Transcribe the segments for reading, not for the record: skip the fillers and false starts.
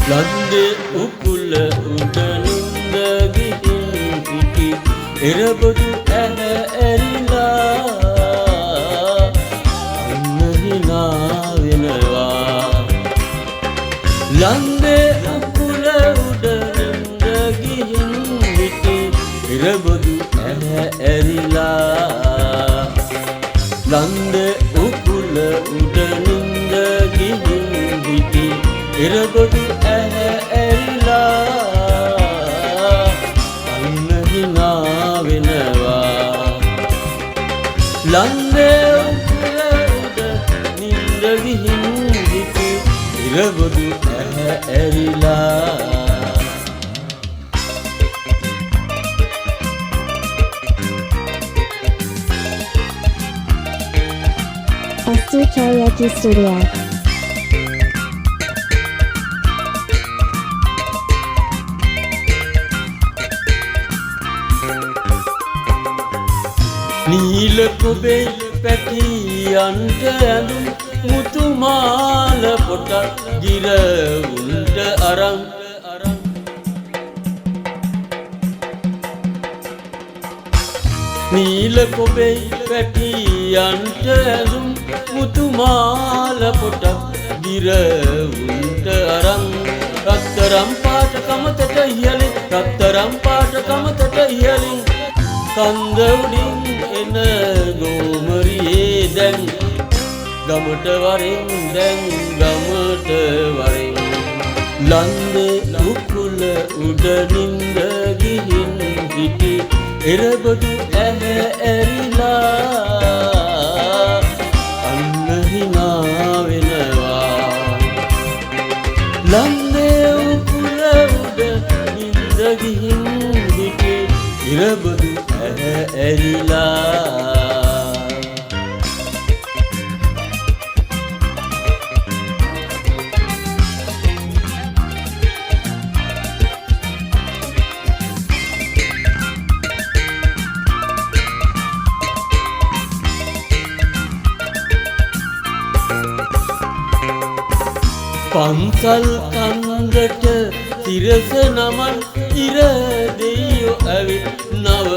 ලන්දේ උකුල උඩ නින්ද ගිහින් සිටි එරබදු ඇහැ ඇරිලා අන්න හිනා වෙනවා. ලන්දේ උකුල උඩ නින්ද ගිහින් සිටි එරබදු ඇහැ ඇරිලා ලන්දේ උකුල උඩ නින්ද ගිහින් සිටි එරබදු ඇහැ ඇරිලා අන්න හිනා වෙනවා. ලන්දේ උකුල උඩ නින්ද ගිහින් සිටි එරබදු ඇහැ ඇරිලා ST Karaoke Studio. නීල කොබේ පැටියන්ට ඇඳුම් මුතුමාල පොටක් ගිරවුන්ට අරන් නීල කොබේ පැටියන්ට ඇඳුම් මුතුමාල පොටක් ගිරවුන්ට අරන් රත්තරම් පාට කමතට ඉහලින් රත්තරම් පාට කමතට ඉහලින් කන්ද උඩින් එන ගෝමරියේ දැන් ගමට වරින් දැන් ගමට වරින් ලන්දේ උකුල උඩ නින්ද ගිහින් සිටි එරබදු ඇහැ ඇරිලා අන්න හිනා වෙනවා. ලන්දේ උකුල උඩ නින්ද ගිහින් සිටි එරබදු ඇහැ ඇරිලා පන්සල් කන්දට තිරස නමන් ඉර දෙයියෝ ඇවිත් නව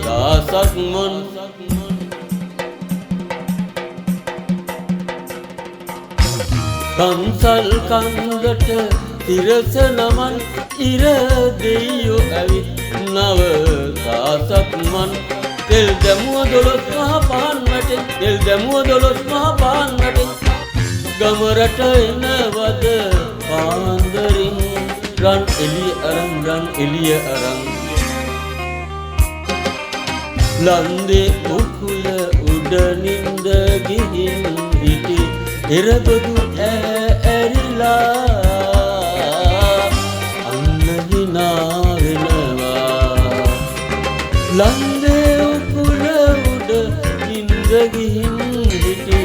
දාසක් මොන් පන්සල් කන්දට තිරස නමන් ඉර දෙයියෝ ඇවිත් නව දාසක් මන් තෙල් දැමුව 12 මහ පහන් වටෙන් තෙල් දැමුව 12 මහ පහන් වටෙන් ගමරට එනවද පාන්දරින් රන් එළිය අරන් ලන්දේ උකුල උඩ නින්ද ගිහින් සිටි එරබදු ඇරිලා අන්න හිනා වෙනවා. ලන්දේ උකුල උඩ නින්ද ගිහින් සිටි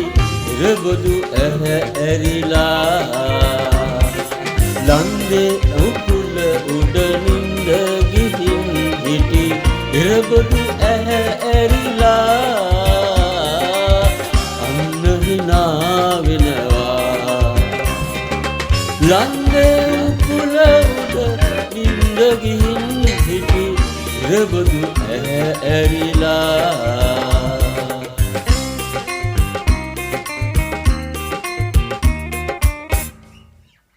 එරබදු ඇහැ ඇරිලා ලන්දේ උකුල උඩ නින්ද ගිහින් සිටි එරබදු ඇහැ ඇරිලා අන්න හිනා වෙනවා. ලන්දේ උකුල උඩ නින්ද ගිහින් සිටි එරබදු ඇහැ ඇරිලා